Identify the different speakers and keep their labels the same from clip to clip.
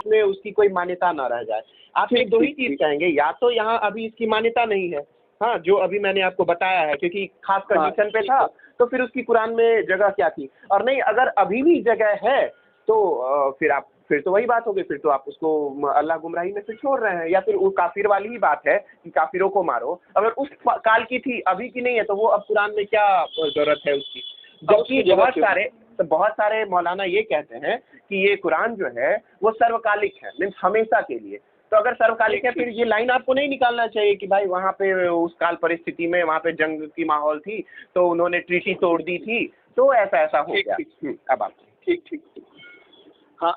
Speaker 1: में उसकी कोई मान्यता ना रह जाए। आप एक दो ही चीज कहेंगे, या तो यहाँ अभी इसकी मान्यता नहीं है, हाँ, जो अभी मैंने आपको बताया है, क्योंकि खास कंडीशन पे था, तो फिर उसकी कुरान में जगह क्या थी, और नहीं अगर अभी भी जगह है तो फिर तो वही बात हो गई, फिर तो आप उसको अल्लाह गुमराही में से छोड़ रहे हैं, या फिर वो काफिर वाली ही बात है कि काफिरों को मारो। अगर उस काल की थी अभी की नहीं है तो वो अब कुरान में क्या जरूरत है उसकी। जबकि बहुत सारे मौलाना ये कहते हैं कि ये कुरान जो है वो सर्वकालिक है, मीन्स हमेशा के लिए। तो अगर सर्वकालिक है फिर ये लाइन आपको नहीं निकालना चाहिए कि भाई वहाँ पे उस काल परिस्थिति में वहाँ पे जंग की माहौल थी तो उन्होंने ट्रीटी तोड़ दी थी, तो ऐसा हो गया। अब आप
Speaker 2: ठीक। हाँ,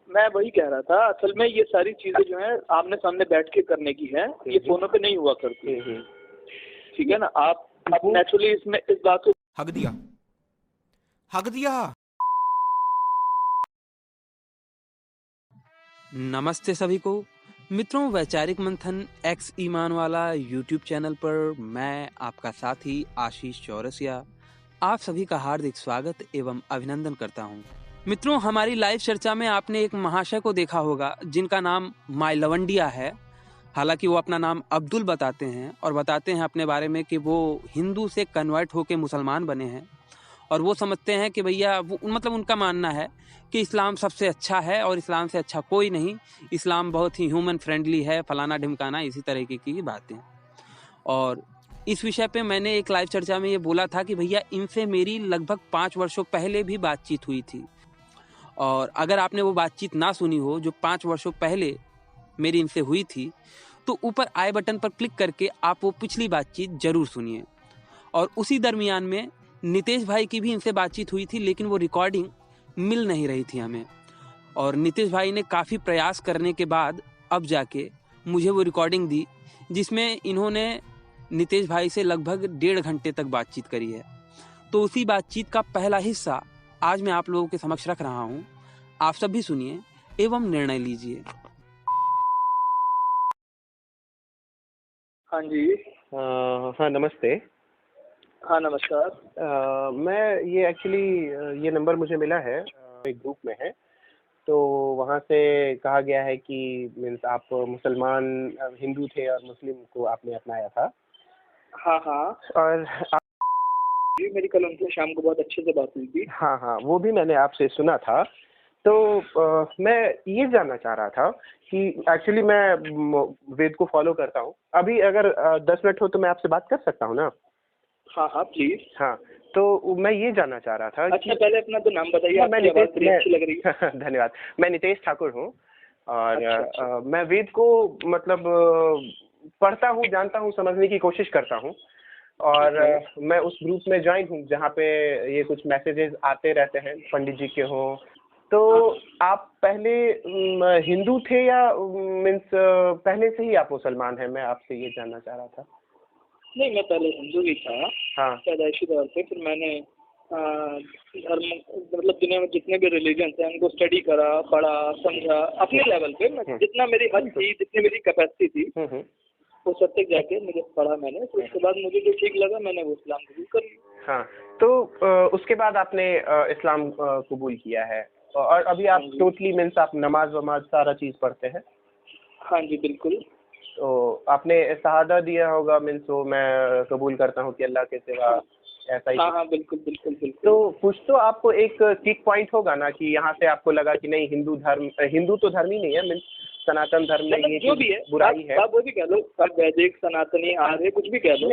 Speaker 2: मैं वही कह रहा था, असल में ये सारी चीजें जो है आमने सामने बैठ के करने की है, ये फोनों पे नहीं हुआ करती। ठीक है ना, आप नेचुरली इसमें इस बात को
Speaker 3: हक दिया।
Speaker 4: नमस्ते सभी को मित्रों, वैचारिक मंथन एक्स ईमान वाला यूट्यूब चैनल पर मैं आपका साथी आशीष चौरसिया आप सभी का हार्दिक स्वागत एवं अभिनंदन करता हूं। मित्रों, हमारी लाइव चर्चा में आपने एक महाशय को देखा होगा जिनका नाम माई लवंडिया है। हालांकि वो अपना नाम अब्दुल बताते हैं और बताते हैं अपने बारे में कि वो हिंदू से कन्वर्ट होकर मुसलमान बने हैं, और वो समझते हैं कि भैया वो मतलब उनका मानना है कि इस्लाम सबसे अच्छा है और इस्लाम से अच्छा कोई नहीं, इस्लाम बहुत ही ह्यूमन फ्रेंडली है, फलाना ढिमकाना, इसी तरीके की बातें। और इस विषय पे मैंने एक लाइव चर्चा में ये बोला था कि भैया इनसे मेरी लगभग 5 वर्षों पहले भी बातचीत हुई थी, और अगर आपने वो बातचीत ना सुनी हो जो 5 वर्षों पहले मेरी इनसे हुई थी, तो ऊपर आई बटन पर क्लिक करके आप वो पिछली बातचीत जरूर सुनिए। और उसी दरमियान में नितेश भाई की भी इनसे बातचीत हुई थी, लेकिन वो रिकॉर्डिंग मिल नहीं रही थी हमें, और नितेश भाई ने काफ़ी प्रयास करने के बाद अब जाके मुझे वो रिकॉर्डिंग दी, जिसमें इन्होंने नितेश भाई से लगभग 1.5 घंटे तक बातचीत करी है। तो उसी बातचीत का पहला हिस्सा आज मैं आप लोगों के समक्ष रख रहा हूँ। आप सब भी सुनिए एवं निर्णय लीजिए।
Speaker 2: हाँ जी।
Speaker 1: हाँ नमस्ते।
Speaker 2: हाँ नमस्कार।
Speaker 1: मैं ये एक्चुअली ये नंबर मुझे मिला है एक ग्रुप में है, तो वहाँ से कहा गया है कि मीन्स आप मुसलमान हिंदू थे और मुस्लिम को आपने अपनाया था।
Speaker 2: हाँ।
Speaker 1: और
Speaker 2: जी, मेरी कल उनसे शाम को बहुत अच्छे से बात हुई थी।
Speaker 1: हाँ, वो भी मैंने आपसे सुना था। तो मैं ये जानना चाह रहा था कि एक्चुअली मैं वेद को फॉलो करता हूँ। अभी अगर 10 मिनट हो तो मैं आपसे बात कर सकता हूँ ना?
Speaker 2: हाँ प्लीज।
Speaker 1: हाँ, तो मैं ये जानना चाह रहा था
Speaker 2: अच्छा, पहले अपना तो नाम बताइए।
Speaker 1: मैं
Speaker 2: आपकी आवाज़ बड़ी अच्छी लग रही है।
Speaker 1: धन्यवाद। मैं नितेश ठाकुर हूँ, और
Speaker 2: अच्छा।
Speaker 1: मैं वेद को मतलब पढ़ता हूँ, जानता हूँ, समझने की कोशिश करता हूँ, और मैं उस ग्रुप में ज्वाइन हूँ जहाँ पे ये कुछ मैसेजेस आते रहते हैं पंडित जी के हों। तो आप पहले हिंदू थे या मीन्स पहले से ही आप मुसलमान हैं? मैं आपसे ये जानना चाह रहा था।
Speaker 2: नहीं, मैं पहले हिंदू ही था।
Speaker 1: हाँ।
Speaker 2: पैदाइशी तौर पे, फिर मैंने धर्म मतलब दुनिया में जितने भी रिलीजन हैं उनको स्टडी करा, पढ़ा, समझा अपने लेवल पे। मैं जितना मेरी हद थी, जितनी मेरी कैपेसिटी थी, वो सब तक जाके मुझे पढ़ा मैंने। तो उसके बाद मुझे जो ठीक लगा मैंने वो इस्लाम कबूल कर लिया।
Speaker 1: हाँ, तो उसके बाद आपने इस्लाम कबूल किया है, और अभी आप टोटली मीन्स आप नमाज वमाज सारा चीज़ पढ़ते हैं?
Speaker 2: हाँ जी बिल्कुल।
Speaker 1: तो आपने शहादा दिया होगा, मीन्स वो मैं कबूल करता हूँ कि अल्लाह के सिवा ऐसा ही।
Speaker 2: हाँ बिल्कुल।
Speaker 1: तो कुछ तो आपको एक किक पॉइंट होगा ना कि यहाँ से आपको लगा कि नहीं हिंदू तो धर्म ही नहीं है, मीन्स सनातन धर्म में ये
Speaker 2: जो भी है
Speaker 1: बुराई है।
Speaker 2: आप वो भी कह लो, आप वैदिक, सनातनी, आर्य, कुछ भी कह लो।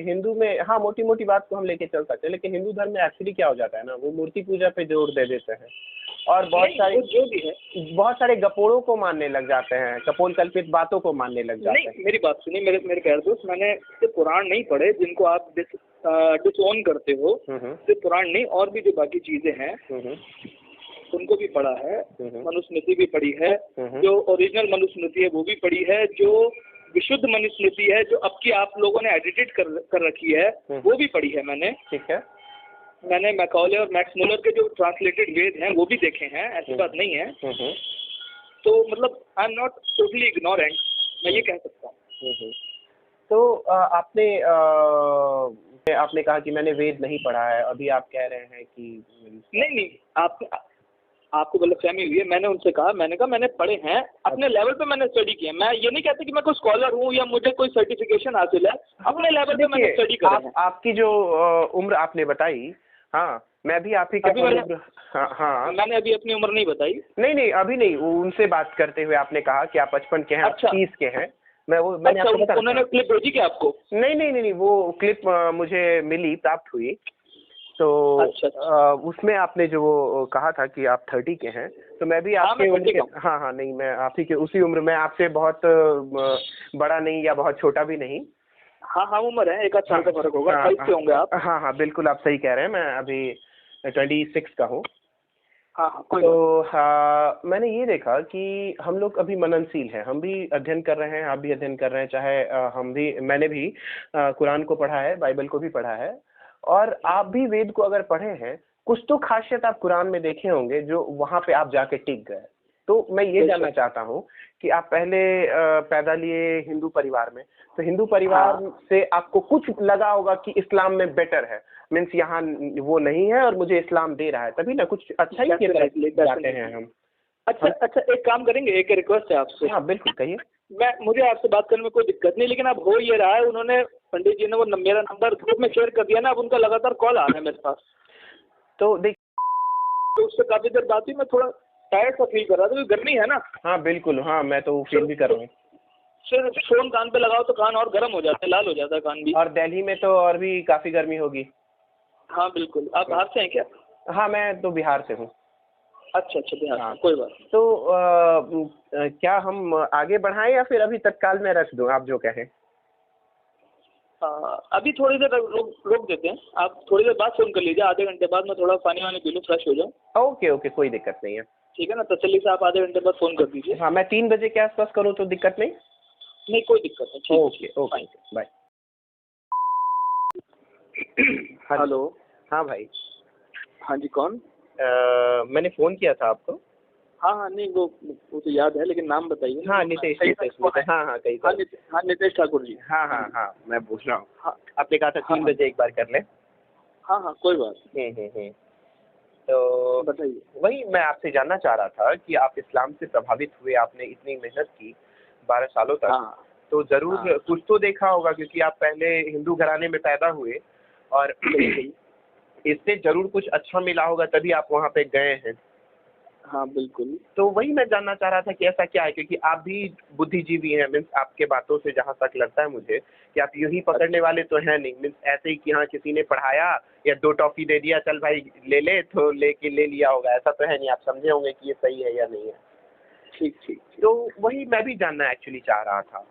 Speaker 1: हिंदू में हाँ मोटी मोटी बात को हम लेके चल सकते हैं, लेकिन हिंदू धर्म में एक्चुअली क्या हो जाता है ना, वो मूर्ति पूजा पे जोर दे देते हैं, और बहुत सारे गपोड़ों को मानने लग जाते हैं, कपोल कल्पित बातों को मानने लग जाते हैं।
Speaker 2: मेरी बात सुनिए, मेरे प्यारे दोस्त, मैंने सिर्फ पुराण नहीं पढ़े जिनको आप डिसओन करते हो। सिर्फ पुराण नहीं, और भी जो बाकी चीजें हैं उनको भी पढ़ा है। मनुस्मृति भी पढ़ी है, जो ओरिजिनल मनुस्मृति है वो भी पढ़ी है, जो विशुद्ध मनुस्मृति है जो अब की आप लोगों ने एडिटेड कर रखी है वो भी पढ़ी है मैंने।
Speaker 1: ठीक है।
Speaker 2: मैंने मैकॉले और मैक्स मुलर के जो ट्रांसलेटेड वेद हैं वो भी देखे हैं, ऐसी बात नहीं है। तो मतलब I am not totally ignorant, मैं ये कह सकता हूँ।
Speaker 1: तो आपने कहा कि मैंने वेद नहीं पढ़ा है, अभी आप कह रहे हैं कि
Speaker 2: नहीं, आपको गलतफहमी हुई है। मैंने उनसे कहा, मैंने पढ़े हैं, अपने लेवल पे मैंने स्टडी किया। मैं ये नहीं कहता कि मैं कोई स्कॉलर हूँ या मुझे कोई सर्टिफिकेशन हासिल है, अपने लेवल पे मैंने स्टडी करा है।
Speaker 1: आपकी जो उम्र आपने बताई, हाँ मैं भी आप ही के उम्र, हाँ
Speaker 2: मैंने अभी अपनी उम्र नहीं बताई।
Speaker 1: नहीं अभी नहीं, उनसे बात करते हुए आपने कहा कि आप 55 के हैं,
Speaker 2: अच्छा।
Speaker 1: 30 के हैं। मैंने आपको बताया।
Speaker 2: उन्होंने क्लिप भेजी क्या आपको?
Speaker 1: नहीं, वो क्लिप मुझे मिली, प्राप्त हुई। तो
Speaker 2: अच्छा।
Speaker 1: उसमें आपने जो वो कहा था कि आप 30 के हैं, तो मैं भी आपके उम्र के, हाँ नहीं, मैं आप ही के उसी उम्र में, आपसे बहुत बड़ा नहीं या बहुत छोटा भी नहीं।
Speaker 2: हाँ उम्र है, 1 साल का फर्क होगा। 28 के होंगे आप?
Speaker 1: हाँ बिल्कुल, आप सही कह रहे हैं। मैं अभी 26 का हूँ।
Speaker 2: हाँ
Speaker 1: तो मैंने ये देखा कि हम लोग अभी मननशील हैं, हम भी अध्ययन कर रहे हैं, आप भी अध्ययन कर रहे हैं, चाहे मैंने भी कुरान को पढ़ा है, बाइबल को भी पढ़ा है, और आप भी वेद को अगर पढ़े हैं, कुछ तो खासियत आप कुरान में देखे होंगे जो वहां पे आप जाके टिक गए। तो मैं ये जानना चाहता हूँ कि आप पहले पैदा लिए हिंदू परिवार में, तो हिंदू परिवार से आपको कुछ लगा होगा कि इस्लाम में बेटर है, मीन्स यहाँ वो नहीं है और मुझे इस्लाम दे रहा है, तभी ना कुछ अच्छा ही की तरफ जाते हैं हम।
Speaker 2: अच्छा, एक काम करेंगे, एक रिक्वेस्ट है आपसे।
Speaker 1: हाँ बिल्कुल, कहिए।
Speaker 2: मुझे आपसे बात करने में कोई दिक्कत नहीं, लेकिन अब हो ये रहा है, उन्होंने, पंडित जी ने वो मेरा नंबर ग्रुप में शेयर कर दिया ना, अब उनका लगातार कॉल आ रहा है मेरे पास।
Speaker 1: तो देख,
Speaker 2: तो उससे काफी देर बात हुई, मैं थोड़ा टायर्ड सा फील कर रहा था, क्योंकि गर्मी है ना।
Speaker 1: हाँ बिल्कुल, हाँ मैं तो फील भी कर रहा हूँ।
Speaker 2: सिर्फ फोन कान पे लगाओ तो कान और गर्म हो जाता है, लाल हो जाता है कान भी।
Speaker 1: और दिल्ली में तो और भी काफी गर्मी होगी।
Speaker 2: हाँ बिल्कुल। आप बाहर से हैं क्या?
Speaker 1: हाँ मैं तो बिहार से हूँ।
Speaker 2: अच्छा, बिहार। हाँ, कोई बात।
Speaker 1: तो क्या हम आगे बढ़ाएं या फिर अभी तत्काल में रख दूं, आप जो कहें।
Speaker 2: अभी थोड़ी देर रोक देते हैं, आप थोड़ी देर बाद फोन कर लीजिए, आधे घंटे बाद मैं थोड़ा पानी वानी पी लूँ, फ्रेश हो जाऊँ।
Speaker 1: ओके, कोई दिक्कत नहीं है।
Speaker 2: ठीक है ना, तसल्ली से आप आधे घंटे बाद फोन कर दीजिए।
Speaker 1: हाँ, मैं 3 बजे के आसपास करूँ तो दिक्कत नहीं?
Speaker 2: नहीं, कोई दिक्कत नहीं।
Speaker 1: Okay, bye.
Speaker 2: हेलो।
Speaker 1: हाँ भाई।
Speaker 2: हाँ जी, कौन?
Speaker 1: मैंने फोन किया था आपको।
Speaker 2: हाँ नहीं, वो तो याद है, लेकिन नाम बताइए।
Speaker 1: हाँ नितेश। हाँ कई बार।
Speaker 2: हाँ नितेश ठाकुर जी।
Speaker 1: हाँ मैं पूछ रहा हूँ।
Speaker 2: हाँ,
Speaker 1: आपने कहा था 3 बजे एक बार कर ले।
Speaker 2: हाँ कोई बात।
Speaker 1: तो
Speaker 2: बताइए।
Speaker 1: वही मैं आपसे जानना चाह रहा था कि आप इस्लाम से प्रभावित हुए, आपने इतनी मेहनत की 12 सालों तक, तो जरूर कुछ तो देखा होगा, क्योंकि आप पहले हिंदू घराने में पैदा हुए और इससे जरूर कुछ अच्छा मिला होगा, तभी आप वहाँ पे गए हैं।
Speaker 2: हाँ बिल्कुल।
Speaker 1: तो वही मैं जानना चाह रहा था कि ऐसा क्या है, क्योंकि आप भी बुद्धिजीवी हैं, मीन्स आपके बातों से जहाँ तक लगता है मुझे कि आप यूं ही पकड़ने वाले तो हैं नहीं, मीन्स ऐसे ही कि हाँ किसी ने पढ़ाया या 2 टॉफी दे दिया, चल भाई ले तो ले लिया होगा, ऐसा तो है नहीं। आप समझे होंगे कि ये सही है या नहीं है।
Speaker 2: ठीक।
Speaker 1: तो वही मैं भी जानना एक्चुअली चाह रहा था।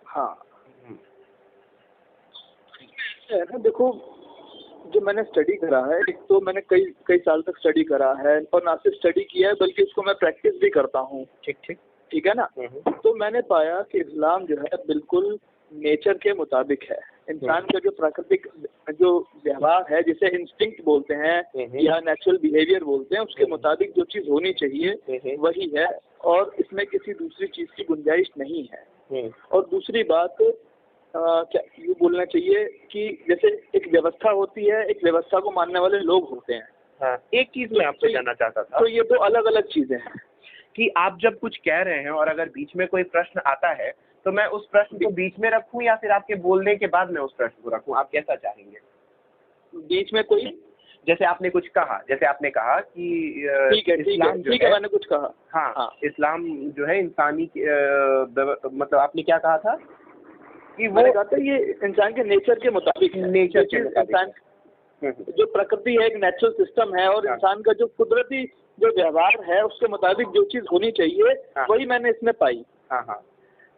Speaker 2: हाँ है ना, देखो, जो मैंने स्टडी करा है, एक तो मैंने कई साल तक स्टडी करा है, और ना सिर्फ स्टडी किया है बल्कि उसको मैं प्रैक्टिस भी करता हूँ। ठीक है ना। तो मैंने पाया कि इस्लाम जो है बिल्कुल नेचर के मुताबिक है। इंसान का जो प्राकृतिक जो व्यवहार है, जिसे इंस्टिंक्ट बोलते हैं या नेचुरल बिहेवियर बोलते हैं, उसके मुताबिक जो चीज़ होनी चाहिए वही है, और इसमें किसी दूसरी चीज़ की गुंजाइश नहीं है। और दूसरी बात, क्या ये बोलना चाहिए कि जैसे एक व्यवस्था होती है, एक व्यवस्था को मानने वाले लोग होते हैं।
Speaker 1: हाँ, एक चीज मैं आपसे जानना चाहता था।
Speaker 2: तो ये तो अलग अलग चीजें हैं
Speaker 1: कि आप जब कुछ कह रहे हैं और अगर बीच में कोई प्रश्न आता है, तो मैं उस प्रश्न को बीच में रखूं या फिर आपके बोलने के बाद मैं उस प्रश्न को रखूं, आप कैसा चाहेंगे?
Speaker 2: बीच में कोई,
Speaker 1: जैसे आपने कुछ कहा, जैसे आपने कहा कि इस्लाम जो है,
Speaker 2: मैंने कुछ कहा।
Speaker 1: हाँ, इस्लाम जो है इंसानी मतलब आपने क्या कहा था कि
Speaker 2: मैंने कहा था ये इंसान के नेचर के मुताबिक है।
Speaker 1: नेचर के
Speaker 2: इंसान जो प्रकृति है एक नेचुरल सिस्टम है, और इंसान का जो कुदरती जो व्यवहार है उसके मुताबिक जो चीज होनी चाहिए वही मैंने इसमें पाई।
Speaker 1: हाँ।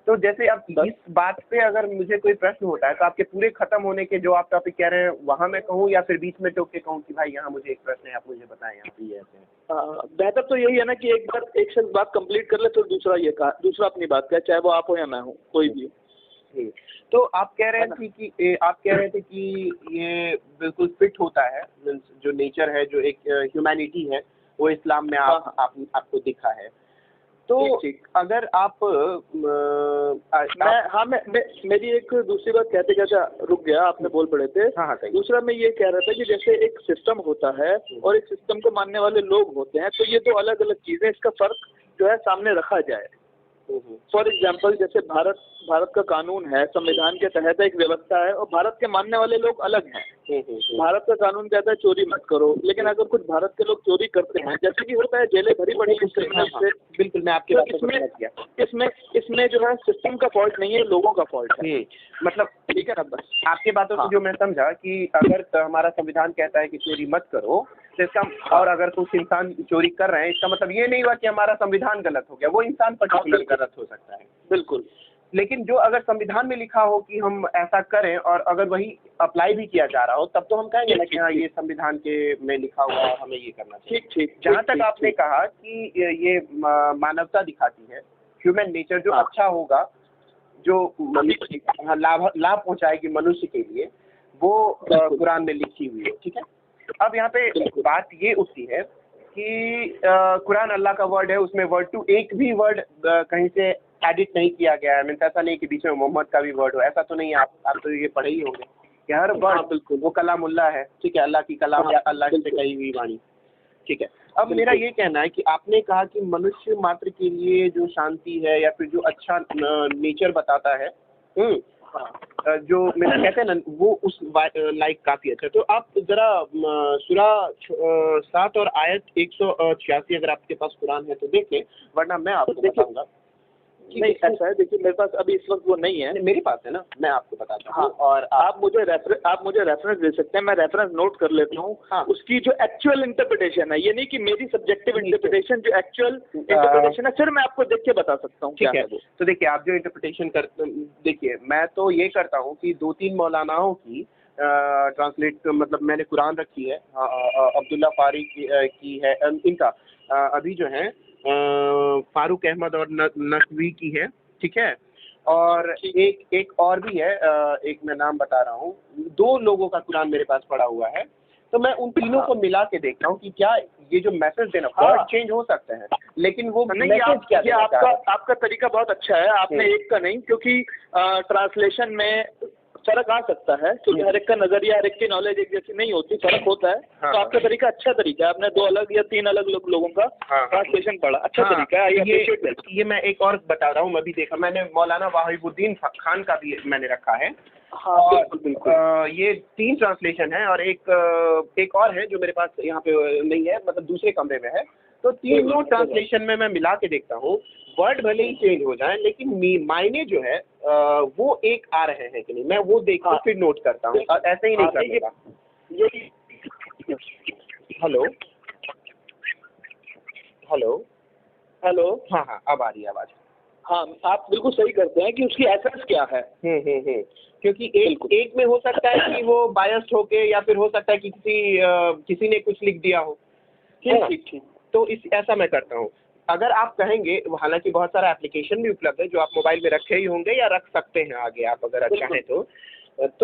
Speaker 1: तो जैसे अब इस बात पे अगर मुझे कोई प्रश्न होता है, तो आपके पूरे खत्म होने के जो आप टॉपिक कह रहे हैं वहाँ मैं कहूँ, या फिर बीच में टोक के कहूँ कि भाई यहाँ मुझे एक प्रश्न है, आप मुझे बताएं यहाँ पे ये ऐसे।
Speaker 2: बेहतर तो यही है ना कि एक बार एक शख्स बात कंप्लीट कर ले, तो दूसरा अपनी बात कहे, चाहे वो आप हो या मैं हूँ, कोई भी।
Speaker 1: तो आप कह रहे थे कि ये बिल्कुल फिट होता है, जो नेचर है, जो एक ह्यूमैनिटी है, वो इस्लाम में आपको दिखा है। तो
Speaker 2: ठीक।
Speaker 1: अगर आप
Speaker 2: मेरी एक दूसरी बात कहते कहते रुक गया, आपने बोल पड़े थे।
Speaker 1: हाँ,
Speaker 2: दूसरा मैं ये कह रहा था कि जैसे एक सिस्टम होता है और एक सिस्टम को मानने वाले लोग होते हैं, तो ये दो अलग अलग चीजें, इसका फर्क जो है सामने रखा जाए। फॉर एग्जाम्पल जैसे भारत का कानून है, संविधान के तहत एक व्यवस्था है और भारत के मानने वाले लोग अलग हैं। भारत का कानून कहता है चोरी मत करो, लेकिन अगर कुछ भारत के लोग चोरी करते हैं, जैसे कि होता है, जेलें भरी पड़ी हैं क्रिमिनल से।
Speaker 1: बिल्कुल, मैं आपकी बात को समझ गया।
Speaker 2: इसमें जो है सिस्टम का फॉल्ट नहीं है, लोगों का फॉल्ट है।
Speaker 1: मतलब ठीक है ना, बस आपकी बातों से जो मैं समझा कि अगर हमारा संविधान कहता है कि चोरी मत करो, तो इसका, और अगर कुछ इंसान चोरी कर रहे हैं, इसका मतलब ये नहीं हुआ कि हमारा संविधान गलत हो गया, वो इंसान पर्टिकुलर गलत हो सकता है।
Speaker 2: बिल्कुल।
Speaker 1: लेकिन जो अगर संविधान में लिखा हो कि हम ऐसा करें और अगर वही अप्लाई भी किया जा रहा हो, तब तो हम कहेंगे ना कि हाँ, ये संविधान के में लिखा हुआ है, हमें ये करना चाहिए।
Speaker 2: ठीक।
Speaker 1: जहाँ तक आपने कहा कि ये मानवता दिखाती है, ह्यूमन नेचर जो अच्छा होगा, जो लाभ पहुंचाएगी मनुष्य के लिए, वो कुरान में लिखी हुई है। ठीक है, अब यहाँ पे बात ये उठती है कि कुरान अल्लाह का वर्ड है, उसमें वर्ड टू एक भी वर्ड कहीं से एडिट नहीं किया गया है। मीन्स ऐसा नहीं कि बीच में मोहम्मद का भी वर्ड हो, ऐसा तो नहीं है। आप तो ये पढ़े ही होंगे कि हर वर्ड बिल्कुल वो कलामुल्लाह है। ठीक है, अल्लाह की कलाम या अल्लाह से कही हुई वाणी। ठीक है, अब मेरा ये कहना है कि आपने कहा कि मनुष्य मात्र के लिए जो शांति है या फिर जो अच्छा नेचर बताता है, जो मेरा कहते हैं ना, वो उस लाइक काफी अच्छा। तो आप जरा सूरा 7 और आयत 186 अगर आपके पास कुरान है तो देखें, वरना मैं आपको बताऊंगा।
Speaker 2: नहीं, ऐसा है, देखिए मेरे पास अभी इस वक्त वो नहीं है।
Speaker 1: मेरे पास है ना, मैं आपको बताता हूँ।
Speaker 2: हाँ, और आप मुझे रेफरेंस दे सकते हैं, मैं रेफरेंस नोट कर लेता हूँ। हाँ, उसकी जो एक्चुअल इंटरप्रिटेशन है, ये नहीं कि मेरी सब्जेक्टिव इंटरप्रिटेशन, जो एक्चुअल इंटरप्रिटेशन है, फिर मैं आपको देख के बता सकता हूँ। ठीक है,
Speaker 1: तो देखिए, आप जो इंटरप्रिटेशन देखिए, मैं तो ये करता हूँ कि 2-3 मौलानाओं की ट्रांसलेट, मतलब मैंने कुरान रखी है, अब्दुल्ला फारी की है, इनका अभी जो है फारूक अहमद और नकवी की है। ठीक है, और एक और भी है, एक मैं नाम बता रहा हूँ, 2 लोगों का कुरान मेरे पास पड़ा हुआ है। तो मैं उन तीनों को मिला के देखता हूँ कि क्या ये जो मैसेज देना, वर्ड चेंज हो सकते हैं, लेकिन वो मैसेज क्या देना चाहता है।
Speaker 2: आपका तरीका बहुत अच्छा है, आपने एक का नहीं, क्योंकि ट्रांसलेशन में फर्क आ सकता है, क्योंकि हर एक का नजरिया, हर एक की नॉलेज एक जैसी नहीं होती, फर्क होता है। तो आपका तरीका अच्छा तरीका है, आपने 2 अलग या 3 अलग लोगों का ट्रांसलेशन पढ़ा, अच्छा तरीका है।
Speaker 1: ये मैं एक और बता रहा हूँ, मैं भी देखा, मैंने मौलाना वाहिबुद्दीन खान का भी मैंने रखा है। और ये 3 ट्रांसलेशन है, और एक और है जो मेरे पास यहाँ पे नहीं है, मतलब दूसरे कमरे में है। तो तीनों ट्रांसलेशन में मैं मिला के देखता हूँ, वर्ड भले ही चेंज हो जाए, लेकिन मायने जो है वो एक आ रहे हैं कि नहीं, मैं वो देख के फिर नोट करता हूँ, और ऐसे ही नहीं करेगा। हेलो, हाँ, अब आ रही है आवाज।
Speaker 2: हाँ, आप बिल्कुल सही करते हैं कि उसकी एसेंस क्या है।
Speaker 1: क्योंकि एक में हो सकता है कि वो बायस्ड होके, या फिर हो सकता है कि किसी ने कुछ लिख दिया हो। ठीक। तो ऐसा मैं करता हूँ। अगर आप कहेंगे, हालांकि बहुत सारा एप्लीकेशन भी उपलब्ध है जो आप मोबाइल में रखे ही होंगे या रख सकते हैं आगे, आप अगर चाहें तो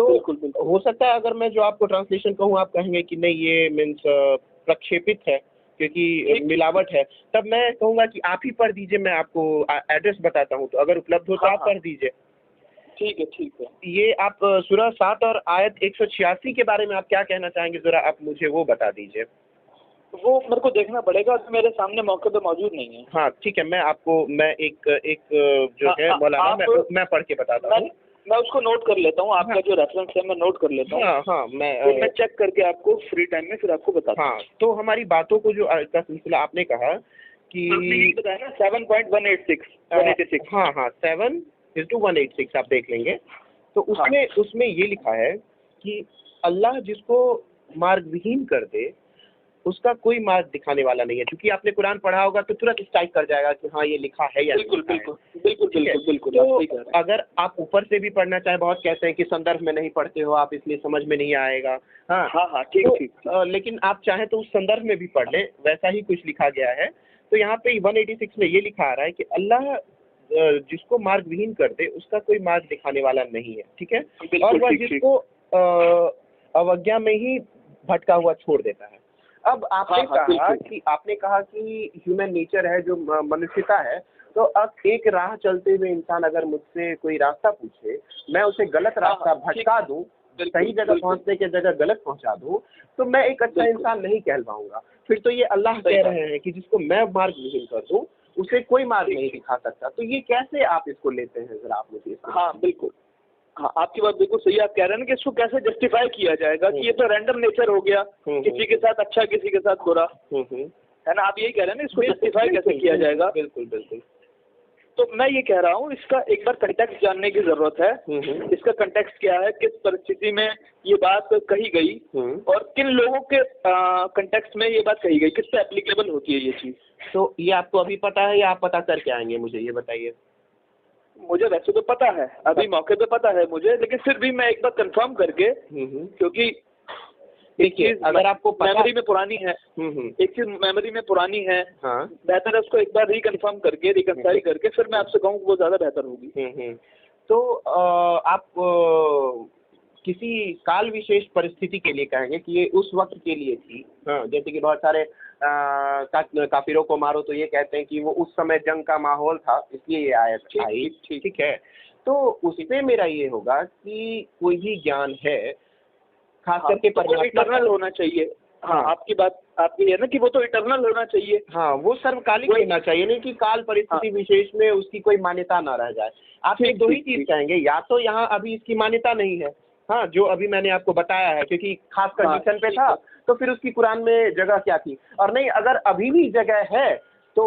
Speaker 1: बिल्कुल। हो सकता है अगर मैं जो आपको ट्रांसलेशन कहूँ, आप कहेंगे कि नहीं, ये मीन्स प्रक्षेपित है क्योंकि मिलावट है, तब मैं कहूँगा कि आप ही पढ़ दीजिए, मैं आपको एड्रेस बताता हूँ, तो अगर उपलब्ध हो तो आप पढ़ दीजिए।
Speaker 2: ठीक है।
Speaker 1: ये आप सूरा 7 और आयत 186 के बारे में आप क्या कहना चाहेंगे, जरा आप मुझे वो बता दीजिए।
Speaker 2: वो मेरे को देखना पड़ेगा, तो मेरे सामने मौके पे मौजूद नहीं है।
Speaker 1: हाँ, ठीक है, मैं एक जो है मौलाना, मैं पढ़ के बताता हूँ।
Speaker 2: मैं उसको नोट कर लेता हूँ, आपका जो रेफरेंस है मैं नोट कर लेता हूँ।
Speaker 1: हाँ,
Speaker 2: मैं चेक करके आपको फ्री टाइम में फिर आपको बताता हूँ।
Speaker 1: हाँ, तो हमारी बातों को जो का सिलसिला आपने कहा कि
Speaker 2: 7.186।
Speaker 1: हाँ, 7:186 आप देख लेंगे। तो उसमें ये लिखा है कि अल्लाह जिसको मार्गविहीन कर दे, उसका कोई मार्ग दिखाने वाला नहीं है। क्योंकि आपने कुरान पढ़ा होगा तो तुरंत स्ट्राइक कर जाएगा कि हाँ, ये लिखा है या
Speaker 2: बिल्कुल।
Speaker 1: तो अगर आप ऊपर से भी पढ़ना चाहें, बहुत कहते हैं कि संदर्भ में नहीं पढ़ते हो आप, इसलिए समझ में नहीं आएगा। हाँ, ठीक। लेकिन आप चाहें तो उस संदर्भ में भी पढ़ लें, वैसा ही कुछ लिखा गया है। तो यहाँ पे 186 में ये लिखा आ रहा है कि अल्लाह जिसको मार्ग विहीन कर दे, उसका कोई मार्ग दिखाने वाला नहीं है। ठीक है, और वह जिसको अवज्ञा में ही भटका हुआ छोड़ देता है। अब आपने कहा कि ह्यूमन नेचर है, जो मनुष्यता है। तो अब एक राह चलते हुए इंसान अगर मुझसे कोई रास्ता पूछे, मैं उसे गलत रास्ता भटका दूं, सही जगह पहुंचने के जगह गलत पहुंचा दूं, तो मैं एक अच्छा इंसान नहीं कहलवाऊंगा। फिर तो ये अल्लाह कह रहे हैं कि जिसको मैं मार्गविहीन कर दूं, उसे कोई मार्ग नहीं दिखा सकता। तो ये कैसे आप इसको लेते हैं, जरा आप मुझे।
Speaker 2: हाँ बिल्कुल, हाँ आपकी बात बिल्कुल सही है। आप कह रहे हैं ना कि इसको कैसे जस्टिफाई किया जाएगा कि ये तो रैंडम नेचर हो गया, किसी के साथ अच्छा किसी के साथ बुरा, है ना? आप यही कह रहे हैं ना, इसको जस्टिफाई कैसे किया जाएगा।
Speaker 1: बिल्कुल बिल्कुल।
Speaker 2: तो मैं ये कह रहा हूँ, इसका एक बार कंटेक्स्ट जानने की जरूरत है। इसका कंटेक्स्ट क्या है, किस परिस्थिति में ये बात कही गई और किन लोगों के कंटेक्स्ट में ये बात कही गई, किस पे एप्लीकेबल होती है ये चीज।
Speaker 1: तो ये आपको अभी पता है या आप पता करके आएंगे, मुझे ये बताइए।
Speaker 2: मुझे वैसे तो पता है, अभी मौके पे पता है मुझे, लेकिन फिर भी मैं एक बार कंफर्म करके, क्योंकि
Speaker 1: देखिए अगर आपको
Speaker 2: मेमोरी में पुरानी है, एक चीज मेमोरी में पुरानी है,
Speaker 1: हाँ,
Speaker 2: बेहतर है उसको एक बार रिकन्फर्म करके, रिकन्साइल करके फिर मैं आपसे कहूँ वो ज्यादा बेहतर होगी।
Speaker 1: तो आप किसी काल विशेष परिस्थिति के लिए कहेंगे कि ये उस वक्त के लिए थी। हाँ, जैसे कि बहुत सारे काफिरों को मारो तो ये कहते हैं कि वो उस समय जंग का माहौल था, इसलिए ये आयत आई। ठीक है, तो उससे मेरा ये होगा कि कोई भी ज्ञान है, खास करके
Speaker 2: तो इटर्नल होना चाहिए। हाँ, आपकी बात आपकी है ना कि वो तो इटर्नल होना चाहिए।
Speaker 1: हाँ, वो सर्वकालिक होना चाहिए, नहीं कि काल परिस्थिति विशेष में उसकी कोई मान्यता ना रह जाए। आप एक दो ही चीज कहेंगे, या तो यहाँ अभी इसकी मान्यता नहीं है, हाँ, जो अभी मैंने आपको बताया है, क्योंकि खास कंडीशन पे था, तो फिर उसकी कुरान में जगह क्या थी। और नहीं, अगर अभी भी जगह है तो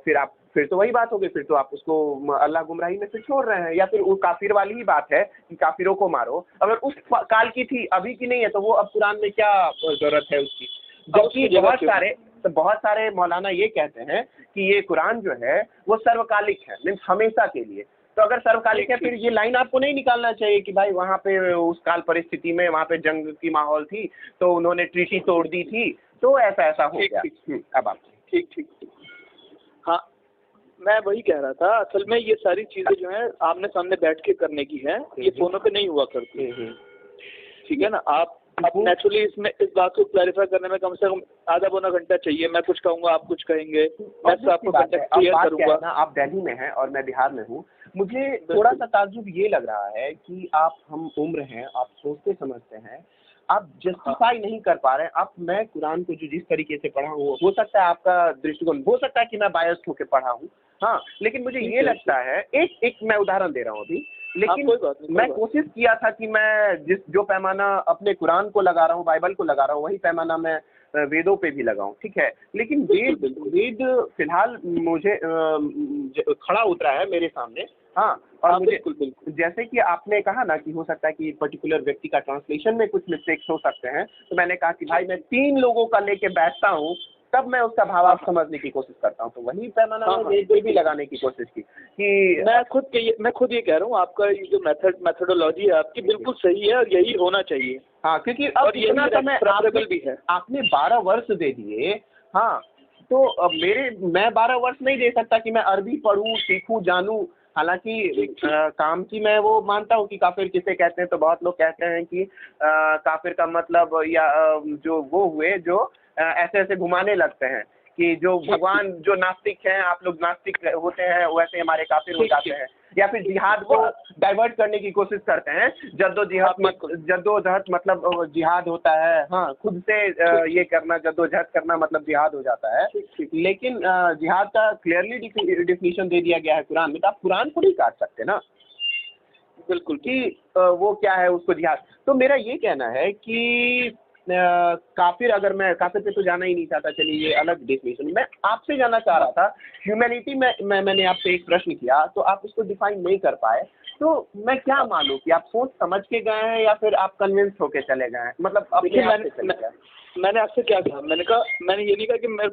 Speaker 1: फिर तो वही बात हो गई, फिर तो आप उसको अल्लाह गुमराही में से छोड़ रहे हैं, या फिर वो काफिर वाली ही बात है कि काफिरों को मारो। अगर उस काल की थी, अभी की नहीं है, तो वो अब कुरान में क्या जरूरत है उसकी। जबकि बहुत सारे मौलाना ये कहते हैं कि ये कुरान जो है वो सर्वकालिक है, मीन्स हमेशा के लिए। तो अगर सर्वकालिक है, फिर ये लाइन आपको नहीं निकालना चाहिए कि भाई वहाँ पे उस काल परिस्थिति में वहाँ पे जंग की माहौल थी तो उन्होंने ट्रीटी तोड़ दी थी, तो ऐसा हो गया। अब आप
Speaker 2: ठीक। हाँ, मैं वही कह रहा था, असल में ये सारी चीजें जो है आमने सामने बैठ के करने की है, ये फोनों पे नहीं हुआ करती। ठीक है ना? आप नेचुरली इसमें इस बात को क्लैरिफाई करने में कम से कम आधा पौना घंटा चाहिए। मैं कुछ कहूँगा, आप कुछ कहेंगे, मैं आपको कंटेक्स्ट क्लियर करूंगा।
Speaker 1: आप दिल्ली में हैं और मैं बिहार में हूँ, मुझे थोड़ा सा ताज्जुब ये लग रहा है कि हम उम्र हैं, आप सोचते समझते हैं, आप जस्टिफाई नहीं कर पा रहे हैं। मैं कुरान को जो जिस तरीके से पढ़ा हूँ, हो सकता है आपका दृष्टिकोण, हो सकता है कि मैं बायस्ड होकर पढ़ा हूँ, हाँ, लेकिन मुझे ये लगता है, एक मैं उदाहरण दे रहा हूँ अभी, लेकिन मैं कोशिश किया था कि मैं जो पैमाना अपने कुरान को लगा रहा हूँ, बाइबल को लगा रहा हूँ, वही पैमाना मैं वेदों पे भी लगाऊं। ठीक है, लेकिन वेद फिलहाल मुझे खड़ा उतरा है मेरे सामने। हाँ, और मुझे बिल्कुल जैसे कि आपने कहा ना कि हो सकता है कि पर्टिकुलर व्यक्ति का ट्रांसलेशन में कुछ मिस्टेक्स हो सकते हैं, तो मैंने कहा कि भाई मैं 3 लोगों का लेके बैठता हूँ, तब मैं उसका भावार्थ समझने की कोशिश करता हूँ। तो वही पैमाना मैंने भी लगाने की कोशिश की कि
Speaker 2: मैं खुद ये कह रहा हूँ, आपका ये जो मेथोडोलॉजी है आपकी बिल्कुल सही है और यही होना चाहिए।
Speaker 1: हाँ, क्योंकि अब इतना समय आपने 12 वर्ष दे दिए। हाँ, तो अब मैं 12 वर्ष नहीं दे सकता कि मैं अरबी पढ़ूँ, सीखूँ, जानूँ। हालांकि काम की मैं वो मानता हूँ कि काफिर किसे कहते हैं, तो बहुत लोग कहते हैं कि काफिर का मतलब या जो वो हुए जो ऐसे घुमाने लगते हैं कि जो भगवान, जो नास्तिक हैं, आप लोग नास्तिक होते हैं, वैसे हमारे काफिर हो जाते हैं, या फिर जिहाद को डाइवर्ट करने की कोशिश करते हैं। जद्दोजहद मतलब जिहाद होता है, हाँ, खुद से ये करना, जद्दोजहद करना मतलब जिहाद हो जाता है। लेकिन जिहाद का क्लियरली डिफिनीशन दे दिया गया है कुरान में, तो आप कुरान को नहीं काट सकते ना, बिल्कुल, कि वो क्या है उसको जिहाद। तो मेरा ये कहना है कि काफिर, अगर मैं काफिर पे तो जाना ही नहीं चाहता, चलिए ये अलग डेफिनेशन। मैं आपसे जानना चाह रहा था, ह्यूमैनिटी में मैंने आपसे एक प्रश्न किया तो आप उसको डिफाइन नहीं कर पाए, तो मैं क्या मानूं कि आप सोच समझ के गए हैं या फिर आप कन्विंस होके चले गए हैं, मतलब अपने आप से चले गए?
Speaker 2: मैंने आपसे क्या कहा? मैंने ये नहीं कहा कि मैं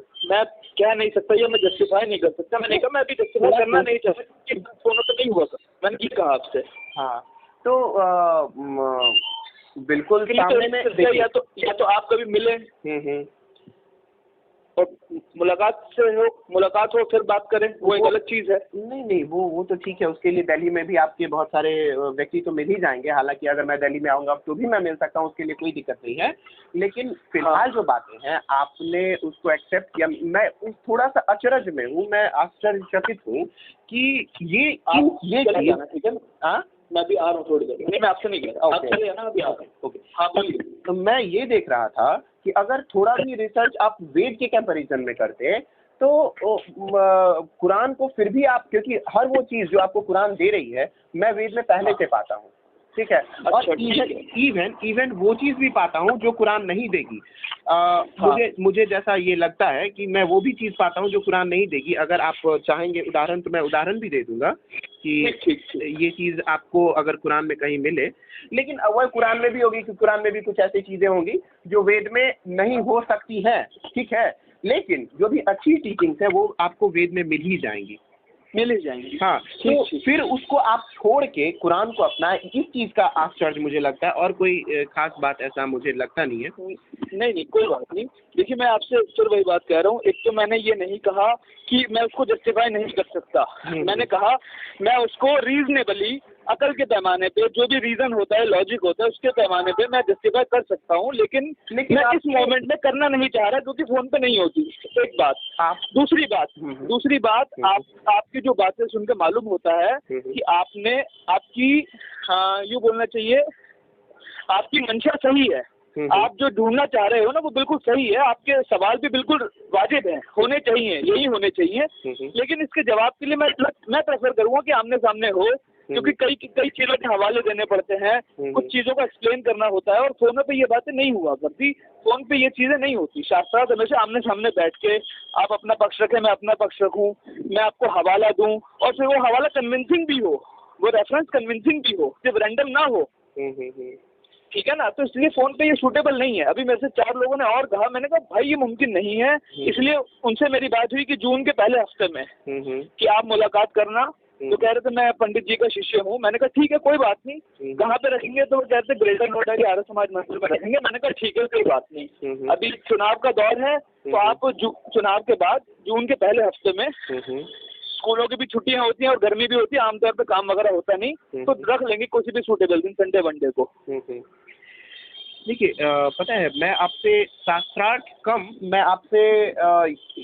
Speaker 2: कह नहीं सकता या मैं जस्टिफाई नहीं कर सकता। मैंने कहा मैं अभी जस्टिफाई करना नहीं चाहता कि दोनों तो नहीं हुआ था, मैंने ये कहा आपसे।
Speaker 1: हाँ, तो बिल्कुल सामने में
Speaker 2: या तो आप कभी मिले और मुलाकात हो फिर बात करें, वो एक अलग चीज़ है।
Speaker 1: नहीं, वो तो ठीक है, उसके लिए दिल्ली में भी आपके बहुत सारे व्यक्ति तो मिल ही जाएंगे। हालांकि अगर मैं दिल्ली में आऊँगा तो भी मैं मिल सकता हूँ, उसके लिए कोई दिक्कत नहीं है। लेकिन फिलहाल जो बातें हैं आपने उसको एक्सेप्ट किया, मैं थोड़ा सा अचरज में हूँ, मैं आश्चर्यचकित हूँ कि ये किया।
Speaker 2: ठीक है ना, मैं भी आ रहा हूँ थोड़ी देर। नहीं, मैं आपसे नहीं कह रहा, आप चले आना, अभी आ रहा हूँ। ओके, हाँ बोलिए।
Speaker 1: तो मैं ये देख रहा था कि अगर थोड़ा भी रिसर्च आप वेद के कंपैरिजन में करते तो कुरान को फिर भी आप, क्योंकि हर वो चीज़ जो आपको कुरान दे रही है मैं वेद में पहले से पाता हूँ, ठीक है। और इवन वो चीज़ भी पाता हूँ जो कुरान नहीं देगी। मुझे जैसा ये लगता है कि मैं वो भी चीज़ पाता हूँ जो कुरान नहीं देगी। अगर आप चाहेंगे उदाहरण तो मैं उदाहरण भी दे दूंगा कि ये चीज़ आपको अगर कुरान में कहीं मिले, लेकिन वह कुरान में भी होगी कि कुरान में भी कुछ ऐसी चीज़ें होंगी जो वेद में नहीं हो सकती हैं, ठीक है। लेकिन जो भी अच्छी टीचिंग्स है वो आपको वेद में मिल ही जाएंगी। हाँ, तो फिर उसको आप छोड़ के कुरान को अपना, इस चीज़ का आश्चर्य मुझे लगता है, और कोई खास बात ऐसा मुझे लगता नहीं है।
Speaker 2: नहीं, कोई बात नहीं। देखिए, मैं आपसे फिर वही बात कह रहा हूँ, एक तो मैंने ये नहीं कहा कि मैं उसको जस्टिफाई नहीं कर सकता, मैंने कहा मैं उसको रीजनेबली, अकल के पैमाने पे, जो भी रीजन होता है, लॉजिक होता है, उसके पैमाने पे मैं जस्टिफाई कर सकता हूँ, लेकिन मैं इस मोमेंट में करना नहीं चाह रहा क्योंकि फोन पे नहीं होती, एक बात। दूसरी बात आपकी जो बातें सुन के मालूम होता है कि आपने आपकी यूँ बोलना चाहिए, आपकी मंशा सही है, आप जो ढूंढना चाह रहे हो ना वो बिल्कुल सही है, आपके सवाल भी बिल्कुल वाजिब है, होने चाहिए, यही होने चाहिए। लेकिन इसके जवाब के लिए मैं प्रेफर करूंगा कि आमने सामने हो, क्योंकि कई चीज़ों के हवाले देने पड़ते हैं, कुछ चीज़ों को एक्सप्लेन करना होता है, और फोन पे ये बातें नहीं हुआ करती, फोन पे ये चीज़ें नहीं होती। शास्त्रार्थ हमेशा आमने सामने बैठ के आप अपना पक्ष रखें, मैं अपना पक्ष रखूँ, मैं आपको हवाला दूँ, और फिर वो हवाला कन्विंसिंग भी हो, वो रेफरेंस कन्विंसिंग भी हो, सिर्फ रैंडम ना हो, ठीक है ना। तो इसलिए फोन पे ये सूटेबल नहीं है। अभी मेरे से 4 लोगों ने और कहा, मैंने कहा भाई ये मुमकिन नहीं है, इसलिए उनसे मेरी बात हुई कि जून के पहले हफ्ते में कि आप मुलाकात करना। तो कह रहे थे मैं पंडित जी का शिष्य हूँ। मैंने कहा ठीक है, कोई बात नहीं, कहाँ पे रखेंगे? तो वो कहते ग्रेटर नोएडा के आर्य समाज मंदिर में रखेंगे। मैंने कहा ठीक है, कोई बात नहीं, अभी चुनाव का दौर है, तो आप चुनाव के बाद जून के पहले हफ्ते में, स्कूलों की भी छुट्टियां होती हैं और गर्मी भी होती है, आमतौर पे काम वगैरह होता नहीं, तो रख लेंगे किसी भी सूटेबल दिन, संडे वनडे को।
Speaker 1: देखिए, पता है, मैं आपसे शास्त्रार्थ कम, मैं आपसे